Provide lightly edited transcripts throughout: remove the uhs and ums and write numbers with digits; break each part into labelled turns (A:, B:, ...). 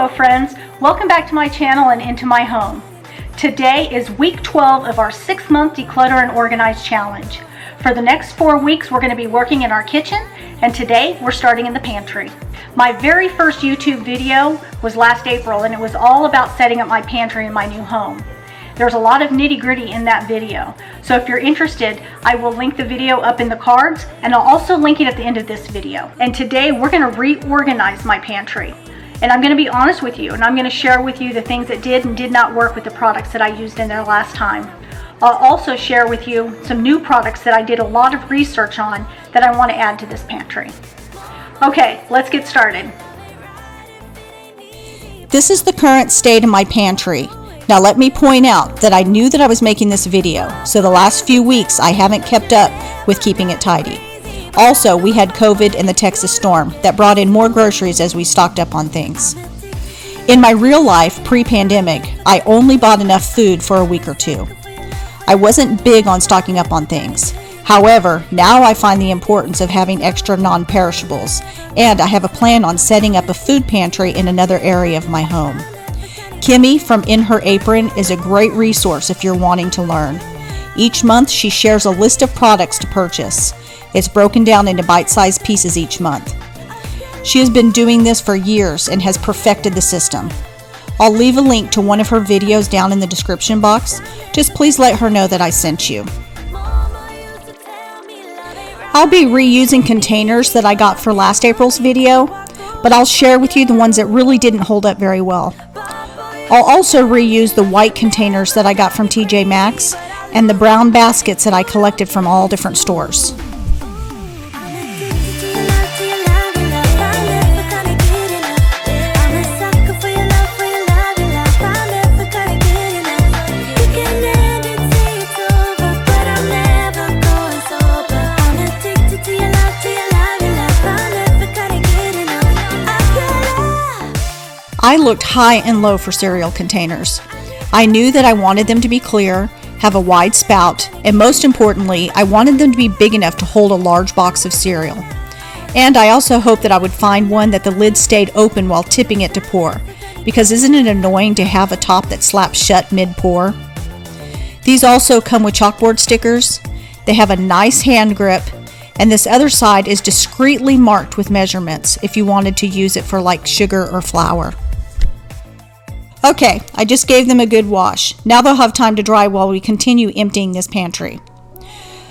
A: Hello friends, welcome back to my channel and into my home. Today is week 12 of our 6-month Declutter and Organize challenge. For the next 4 weeks we're going to be working in our kitchen, and today we're starting in the pantry. My very first YouTube video was last April, and it was all about setting up my pantry in my new home. There's a lot of nitty-gritty in that video, so if you're interested, I will link the video up in the cards, and I'll also link it at the end of this video. And today we're going to reorganize my pantry. And I'm going to be honest with you, and I'm going to share with you the things that did and did not work with the products that I used in there last time. I'll also share with you some new products that I did a lot of research on that I want to add to this pantry. Okay, let's get started.
B: This is the current state of my pantry. Now let me point out that I knew that I was making this video, so the last few weeks I haven't kept up with keeping it tidy. Also, we had COVID and the Texas storm that brought in more groceries as we stocked up on things. In my real life, pre-pandemic, I only bought enough food for a week or two. I wasn't big on stocking up on things. However, now I find the importance of having extra non-perishables, and I have a plan on setting up a food pantry in another area of my home. KIMMIE from In Her Apron is a great resource if you're wanting to learn. Each month she shares a list of products to purchase. It's broken down into bite-sized pieces each month. She has been doing this for years and has perfected the system. I'll leave a link to one of her videos down in the description box. Just please let her know that I sent you. I'll be reusing containers that I got for last April's video, but I'll share with you the ones that really didn't hold up very well. I'll also reuse the white containers that I got from TJ Maxx and the brown baskets that I collected from all different stores. I looked high and low for cereal containers. I knew that I wanted them to be clear, have a wide spout, and most importantly, I wanted them to be big enough to hold a large box of cereal. And I also hoped that I would find one that the lid stayed open while tipping it to pour, because isn't it annoying to have a top that slaps shut mid-pour? These also come with chalkboard stickers. They have a nice hand grip, and this other side is discreetly marked with measurements if you wanted to use it for like sugar or flour. Okay, I just gave them a good wash. Now they'll have time to dry while we continue emptying this pantry.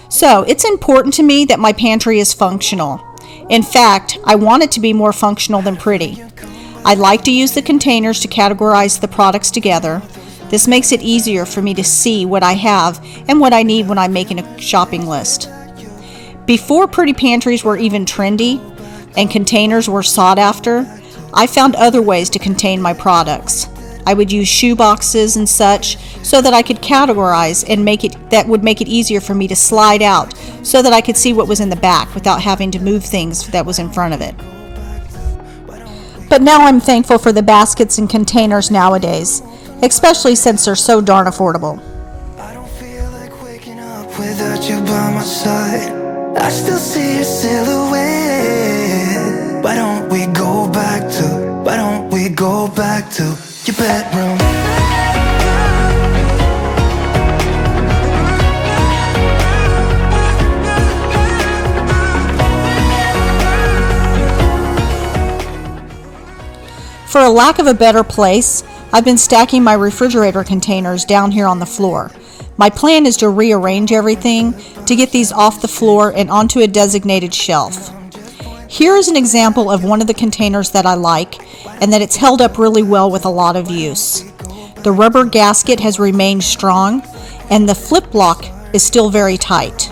B: So, it's important to me that my pantry is functional. In fact, I want it to be more functional than pretty. I like to use the containers to categorize the products together. This makes it easier for me to see what I have and what I need when I'm making a shopping list. Before pretty pantries were even trendy and containers were sought after, I found other ways to contain my products. I would use shoe boxes and such so that I could categorize and that would make it easier for me to slide out so that I could see what was in the back without having to move things that was in front of it. But now I'm thankful for the baskets and containers nowadays, especially since they're so darn affordable.
C: I don't feel like waking up without you by my side. I still see your silhouette. Why don't we go back to your bedroom?
B: For a lack of a better place, I've been stacking my refrigerator containers down here on the floor. My plan is to rearrange everything to get these off the floor and onto a designated shelf. Here is an example of one of the containers that I like and that it's held up really well with a lot of use. The rubber gasket has remained strong and the flip lock is still very tight.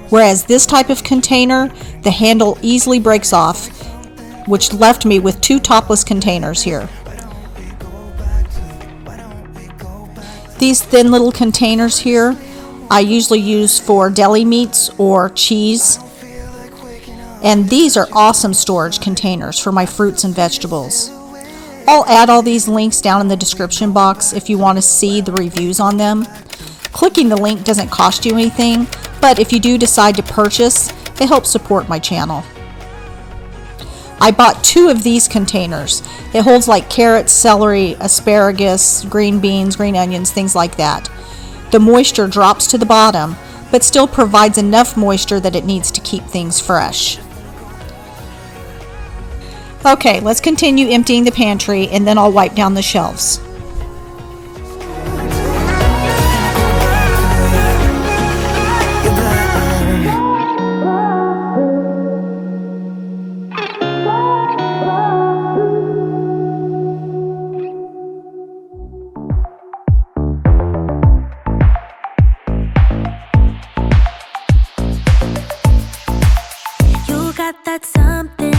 B: Whereas this type of container, the handle easily breaks off, which left me with 2 topless containers here. These thin little containers here I usually use for deli meats or cheese. And these are awesome storage containers for my fruits and vegetables. I'll add all these links down in the description box if you want to see the reviews on them. Clicking the link doesn't cost you anything, but if you do decide to purchase, it helps support my channel. I bought 2 of these containers. It holds like carrots, celery, asparagus, green beans, green onions, things like that. The moisture drops to the bottom, but still provides enough moisture that it needs to keep things fresh. Okay, let's continue emptying the pantry and then I'll wipe down the shelves.
D: That something,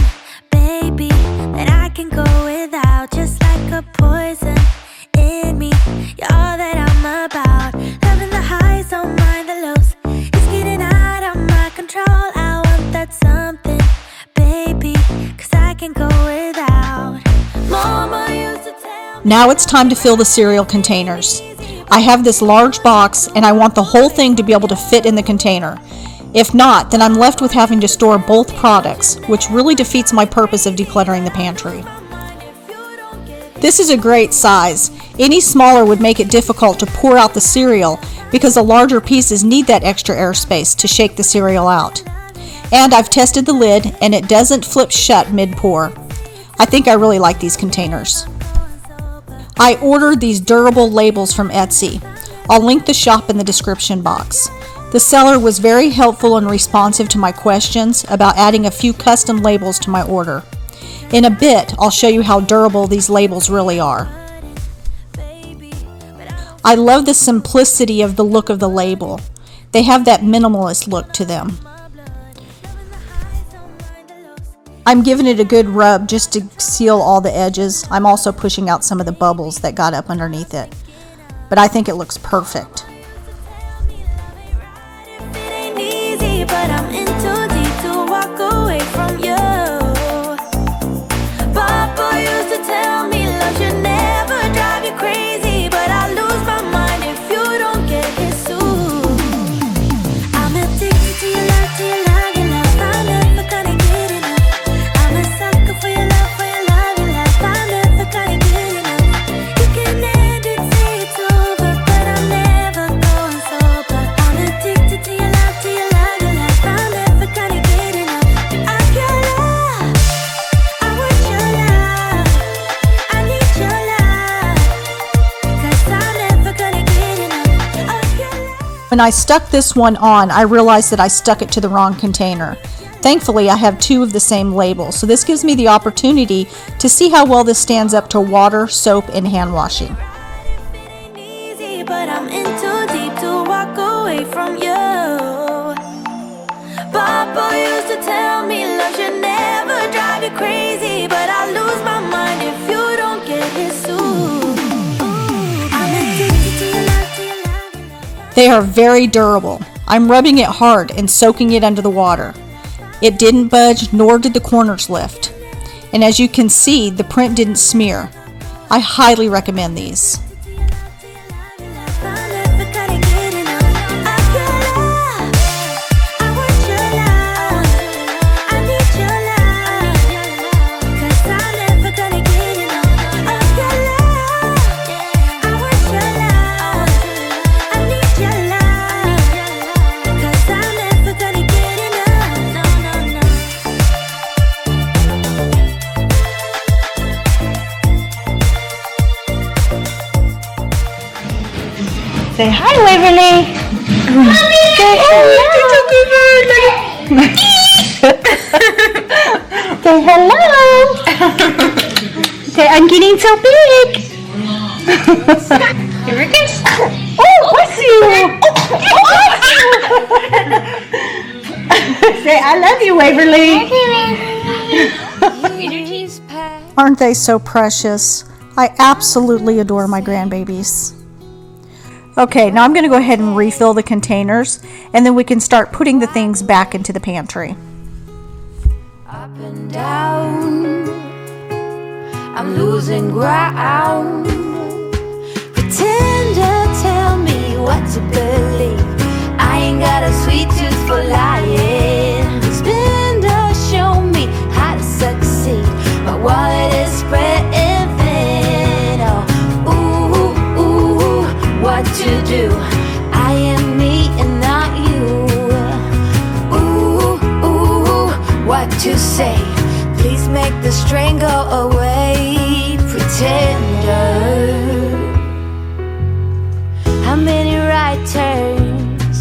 D: baby, that I can go without, just like a poison in me. You're all that I'm about, loving the highs, don't mind the lows. It's getting out of my control. I want that something, baby, 'cause I can go without. Mama used to tell me.
B: Now it's time to fill the cereal containers. I have this large box and I want the whole thing to be able to fit in the container. If not, then I'm left with having to store both products, which really defeats my purpose of decluttering the pantry. This is a great size. Any smaller would make it difficult to pour out the cereal because the larger pieces need that extra airspace to shake the cereal out. And I've tested the lid and it doesn't flip shut mid-pour. I think I really like these containers. I ordered these durable labels from Etsy. I'll link the shop in the description box. The seller was very helpful and responsive to my questions about adding a few custom labels to my order. In a bit, I'll show you how durable these labels really are. I love the simplicity of the look of the label. They have that minimalist look to them. I'm giving it a good rub just to seal all the edges. I'm also pushing out some of the bubbles that got up underneath it. But I think it looks perfect.
D: But I'm in too deep to walk away from you. Papa used to tell me love should never drive you crazy, but I lose my mind if you don't get his suit. I'm addicted to your love, to your love, your love. I'm never gonna get enough. I'm a sucker for your love, for your love, your love. I'm never gonna get enough. You can end it, say it's over, but I'm never going sober. I'm addicted to your love, to your love.
B: When I stuck this one on, I realized that I stuck it to the wrong container. Thankfully, I have 2 of the same label, so this gives me the opportunity to see how well this stands up to water, soap, and hand washing.
D: But I'm in too deep to walk away from you. Papa used to tell me love should never drive you crazy, but I lose my mind if you don't get his suit. I'm addicted to your love, to your love.
B: They are very durable. I'm rubbing it hard and soaking it under the water. It didn't budge, nor did the corners lift. And as you can see, the print didn't smear. I highly recommend these.
A: Say hi, Waverly. Say hello. Say hello. Say I'm getting so big. Here it is. Oh, bless you. Say I love you, Waverly.
B: Aren't they so precious? I absolutely adore my grandbabies. Okay, now I'm going to go ahead and refill the containers, and then we can start putting the things back into the pantry.
D: Up and down, I'm losing ground. Pretend to tell me what to believe. I ain't got a sweet tooth for lying. Spin to show me how to succeed. to say, please make the strain go away, pretender. How many right turns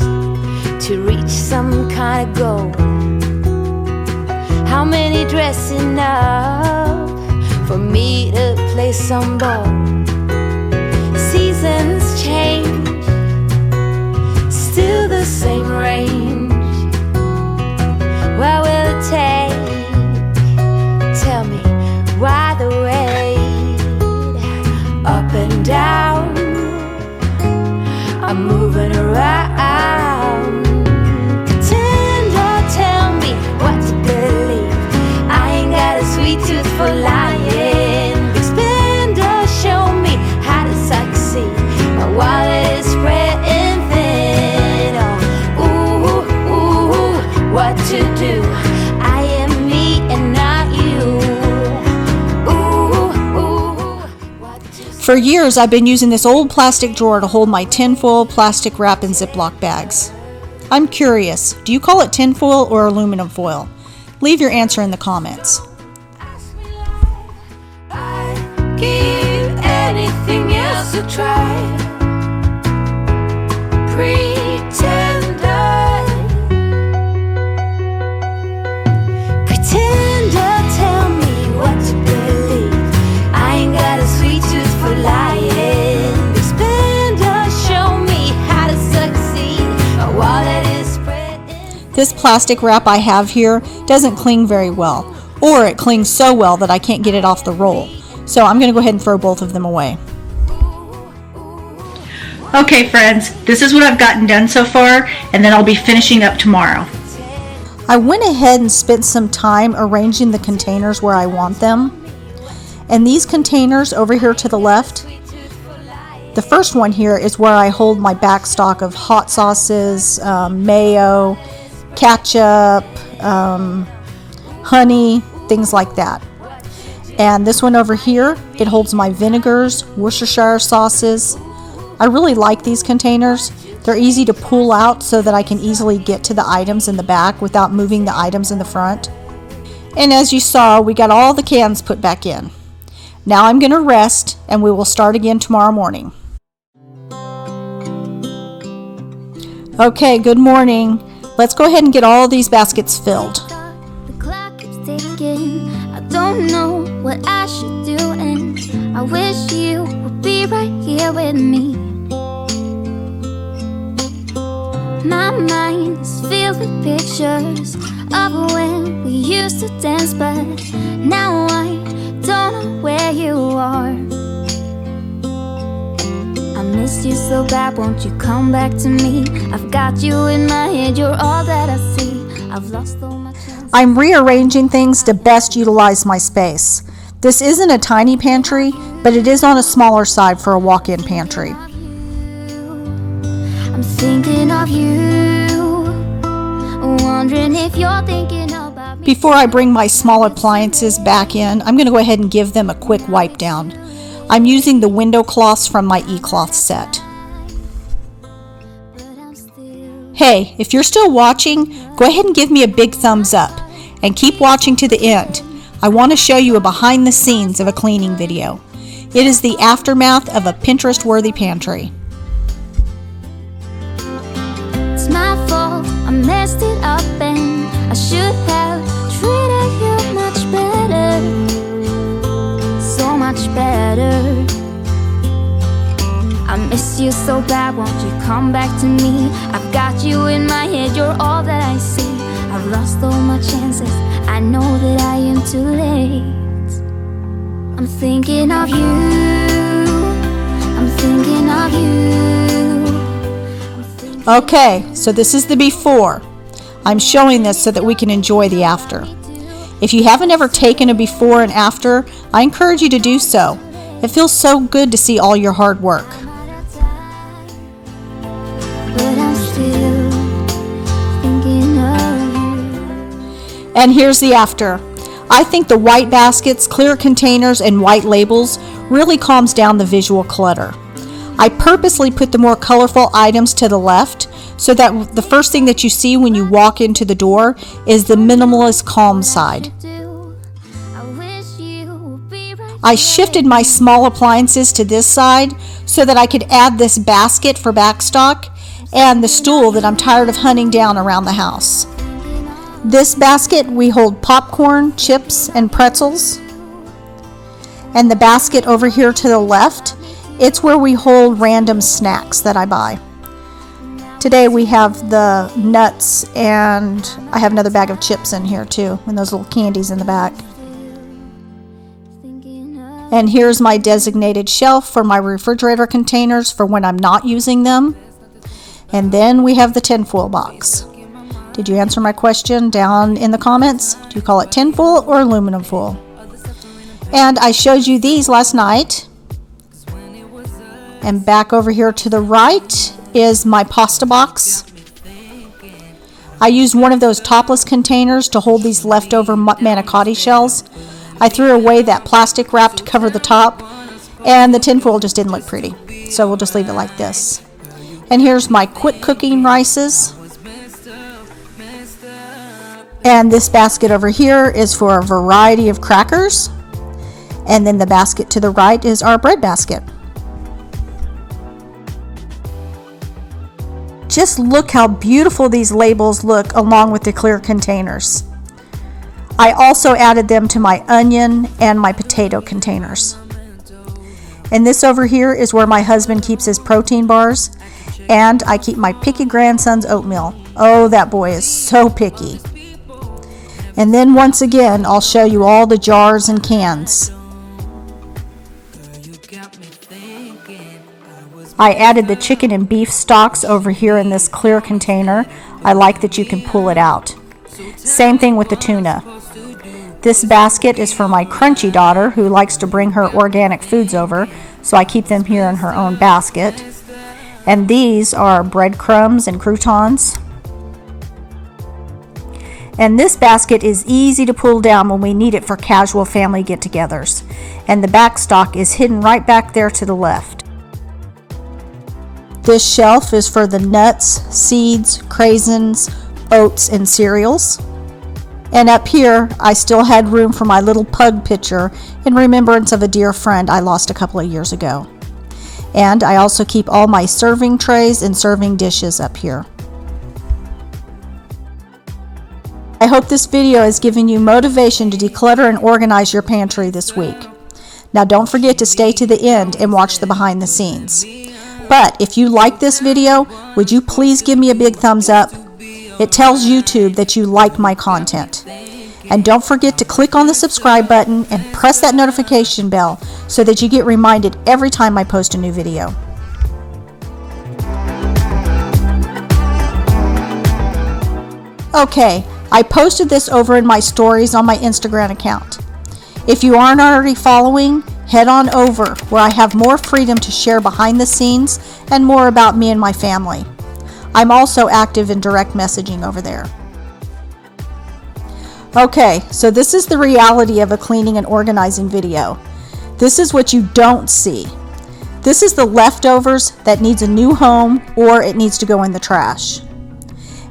D: to reach some kind of goal? How many dressing up for me to play some ball? Seasons change, still the same range. What will it take? Tell me why the wait. Up and down, I'm moving around. Pretend or tell me what to believe. I ain't got a sweet tooth for lying. Expand or show me how to succeed. My wallet is spreading thin. Oh, ooh, ooh, what to do? I am me and not you. Ooh, ooh, what to do?
B: For years, I've been using this old plastic drawer to hold my tinfoil, plastic wrap, and Ziploc bags. I'm curious, do you call it tinfoil or aluminum foil? Leave your answer in the comments.
D: I'd give anything else a try. Pretender, pretender, tell me what to believe. I ain't got a sweet tooth for lying. Expender, show me how to succeed. My wallet is spreading.
B: This plastic wrap I have here doesn't cling very well, or it clings so well that I can't get it off the roll. So I'm going to go ahead and throw both of them away.
A: Okay friends, this is what I've gotten done so far, and then I'll be finishing up tomorrow.
B: I went ahead and spent some time arranging the containers where I want them. And these containers over here to the left, the first one here is where I hold my back stock of hot sauces, mayo, ketchup, honey, things like that. And this one over here, it holds my vinegars, Worcestershire sauces. I really like these containers. They're easy to pull out so that I can easily get to the items in the back without moving the items in the front. And as you saw, we got all the cans put back in. Now I'm going to rest and we will start again tomorrow morning. Okay, good morning. Let's go ahead and get all these baskets filled.
D: The clock keeps ticking. I don't know what I should do, and I wish you would be right here with me. My mind is filled with pictures of when we used to dance, but now I don't know where you are. I missed you so bad, won't you come back to me? I've got you in my head, you're all that I see. I've lost all my chances.
B: I'm rearranging things to best utilize my space. This isn't a tiny pantry, but it is on a smaller side for a walk-in pantry.
D: I'm thinking of you, wondering if you're thinking about me.
B: Before I bring my small appliances back in, I'm going to go ahead and give them a quick wipe down. I'm using the window cloths from my e-cloth set. Hey, if you're still watching, go ahead and give me a big thumbs up and keep watching to the end. I want to show you a behind the scenes of a cleaning video. It is the aftermath of a Pinterest-worthy pantry.
D: It's my fault, I messed it up, and I should have treated you much better, so much better. I miss you so bad, won't you come back to me? I've got you in my head, you're all that I see. I've lost all my chances, I know that I am too late. I'm thinking of you, I'm thinking of you.
B: Okay, so this is the before. I'm showing this so that we can enjoy the after. If you haven't ever taken a before and after, I encourage you to do so. It feels so good to see all your hard work.
D: But I'm still thinking of you.
B: And here's the after. I think the white baskets, clear containers, and white labels really calms down the visual clutter. I purposely put the more colorful items to the left so that the first thing that you see when you walk into the door is the minimalist calm side. I shifted my small appliances to this side so that I could add this basket for backstock and the stool that I'm tired of hunting down around the house. This basket we hold popcorn, chips, and pretzels. And the basket over here to the left, it's where we hold random snacks that I buy. Today we have the nuts, and I have another bag of chips in here too, and those little candies in the back. And here's my designated shelf for my refrigerator containers for when I'm not using them. And then we have the tinfoil box. Did you answer my question down in the comments? Do you call it tinfoil or aluminum foil? And I showed you these last night. And back over here to the right is my pasta box. I used one of those topless containers to hold these leftover manicotti shells. I threw away that plastic wrap to cover the top, and the tinfoil just didn't look pretty. So we'll just leave it like this. And here's my quick cooking rices. And this basket over here is for a variety of crackers. And then the basket to the right is our bread basket. Just look how beautiful these labels look along with the clear containers. I also added them to my onion and my potato containers. And this over here is where my husband keeps his protein bars, and I keep my picky grandson's oatmeal. Oh, that boy is so picky. And then once again, I'll show you all the jars and cans. I added the chicken and beef stocks over here in this clear container. I like that you can pull it out. Same thing with the tuna. This basket is for my crunchy daughter who likes to bring her organic foods over, so I keep them here in her own basket. And these are breadcrumbs and croutons. And this basket is easy to pull down when we need it for casual family get-togethers. And the back stock is hidden right back there to the left. This shelf is for the nuts, seeds, craisins, oats, and cereals. And up here, I still had room for my little pug picture in remembrance of a dear friend I lost a couple of years ago. And I also keep all my serving trays and serving dishes up here. I hope this video has given you motivation to declutter and organize your pantry this week. Now don't forget to stay to the end and watch the behind the scenes. But if you like this video, would you please give me a big thumbs up? It tells YouTube that you like my content. And don't forget to click on the subscribe button and press that notification bell so that you get reminded every time I post a new video. Okay, I posted this over in my stories on my Instagram account. If you aren't already following, head on over where I have more freedom to share behind the scenes and more about me and my family. I'm also active in direct messaging over there. Okay, so this is the reality of a cleaning and organizing video. This is what you don't see. This is the leftovers that needs a new home or it needs to go in the trash.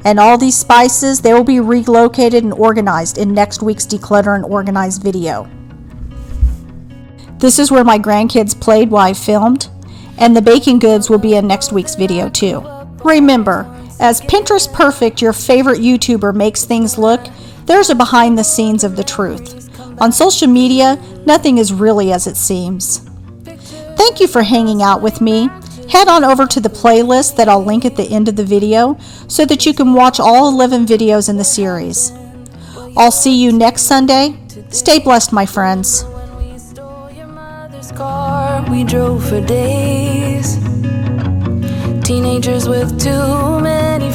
B: And all these spices, they will be relocated and organized in next week's Declutter and Organize video. This is where my grandkids played while I filmed, and the baking goods will be in next week's video too. Remember, as Pinterest Perfect, your favorite YouTuber, makes things look, there's a behind the scenes of the truth. On social media, nothing is really as it seems. Thank you for hanging out with me. Head on over to the playlist that I'll link at the end of the video so that you can watch all 11 videos in the series. I'll see you next Sunday. Stay blessed, my friends.
D: We drove for days. Teenagers with too many